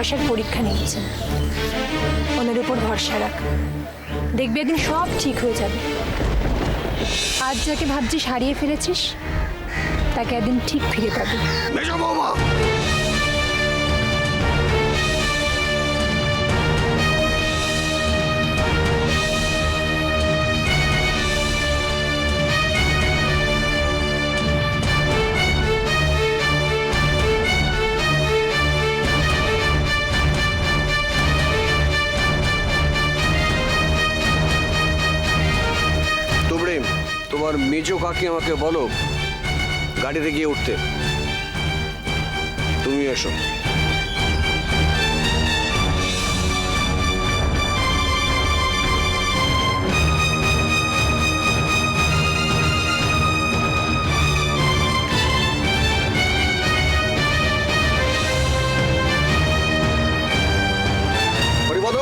ভালোবাসার পরীক্ষা নিচ্ছেন। ওনার উপর ভরসা রাখ, দেখবি একদিন সব ঠিক হয়ে যাবে। আজ যাকে ভাবছিস হারিয়ে ফেলেছিস, তাকে একদিন ঠিক ফিরে পাবি। মেজো বৌমা, তোমার মেজো কাকি আমাকে বলো গাড়িতে গিয়ে উঠতে। তুমি এসো। হরিপদ,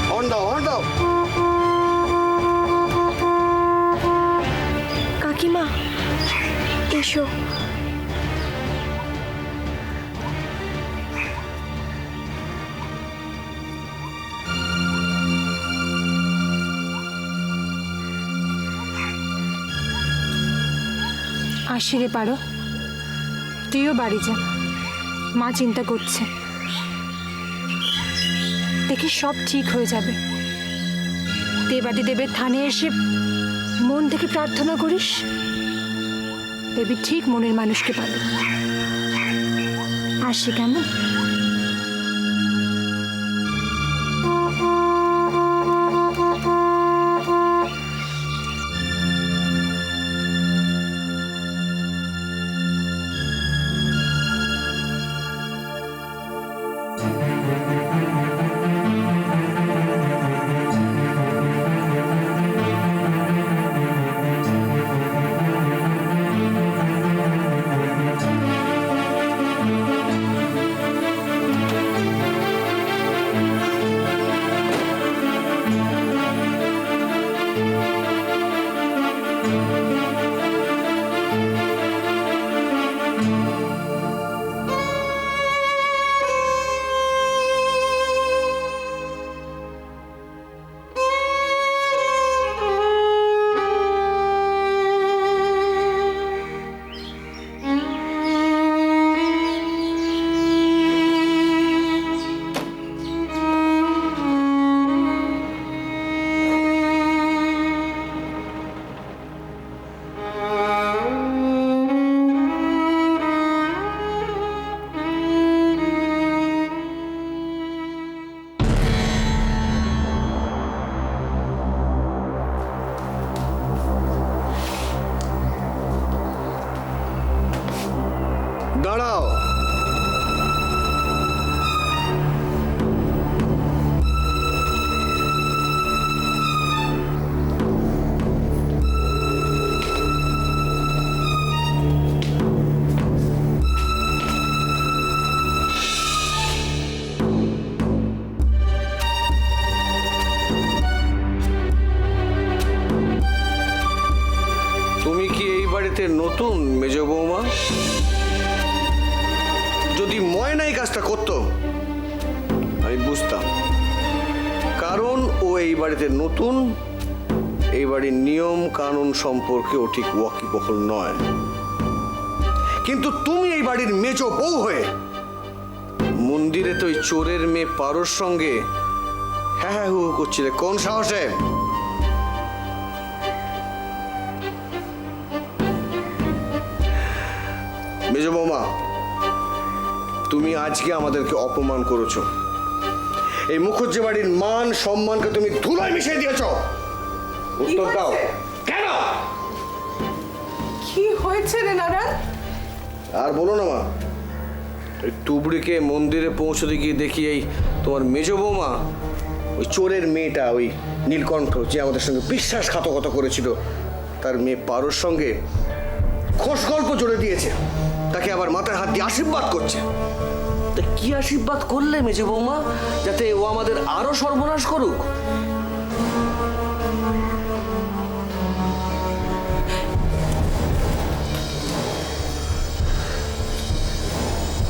হর্ন দাও, হর্ন দাও। কাকিমা এসো। আসি রে পারো, তুইও বাড়ি যা, মা চিন্তা করছে। দেখি সব ঠিক হয়ে যাবে। দেবাদি দেবের থানে এসে মন থেকে প্রার্থনা করিস, দেবী ঠিক মনের মানুষকে পাবে। আসি কেমন? দাঁড়াও। তুমি কি এই বাড়িতে নতুন মেজো বৌমা? যদি ময়নাই কাজটা করতো আমি বুঝতাম, কারণ ও এই বাড়িতে নতুন, এই বাড়ির নিয়ম কানুন সম্পর্কে ও ঠিক ওয়াকিবহাল নয়। কিন্তু তুমি এই বাড়ির মেজো বউ হয়ে মন্দিরে তো ওই চোরের মেয়ে পারোর সঙ্গে হ্যাঁ হ্যাঁ হু করছিলে কোন সাহসে? মেজো বৌমা, তুমি আজকে আমাদেরকে অপমান করেছো। এই মুখুজ্জে বাড়ির মান সম্মানকে তুমি ধুলায় মিশিয়ে দিয়েছ। উত্তর দাও, কেন? কি হয়েছে রে নারায়ণ? আর বলো না মা। ওই টুবড়িকে মন্দিরে পৌঁছতে গিয়ে দেখি এই তোমার মেজো বৌমা ওই চোরের মেয়েটা, ওই নীলকণ্ঠ যে আমাদের সঙ্গে বিশ্বাসঘাতকতা করেছিল, তার মেয়ে পারোর সঙ্গে খোশ গল্প জুড়ে দিয়েছে, তাকে আবার মাথায় হাত দিয়ে আশীর্বাদ করছে। তা কি আশীর্বাদ করলে মেজো বৌমা, যাতে ও আমাদের আরো সর্বনাশ করুক?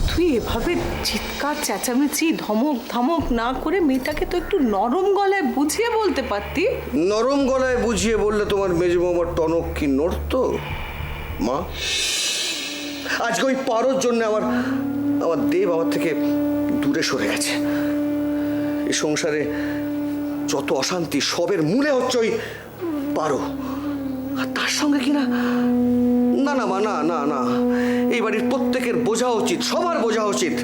তুই এভাবে চিৎকার চেঁচামেচি ধমক ধমক না করে মেয়েটাকে তো একটু নরম গলায় বুঝিয়ে বলতে পারতি। নরম গলায় বুঝিয়ে বললে তোমার মেজো বৌমার টনক কি নড়তো মা? আজকে ওই পারোর জন্য আমার দেব আমার থেকে দূরে সরে গেছে। এই সংসারে যত অশান্তি সবের মূলে হচ্ছে ওই পারো। আর তার সঙ্গে কিনা না না মা, না না না, এই বাড়ির প্রত্যেকের বোঝা উচিত, সবার বোঝা উচিত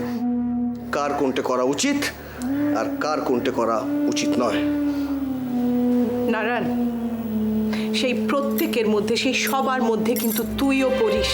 কার কোনটা করা উচিত আর কার কোনটা করা উচিত নয়। নারায়ণ, সেই প্রত্যেকের মধ্যে, সেই সবার মধ্যে কিন্তু তুইও পড়িস।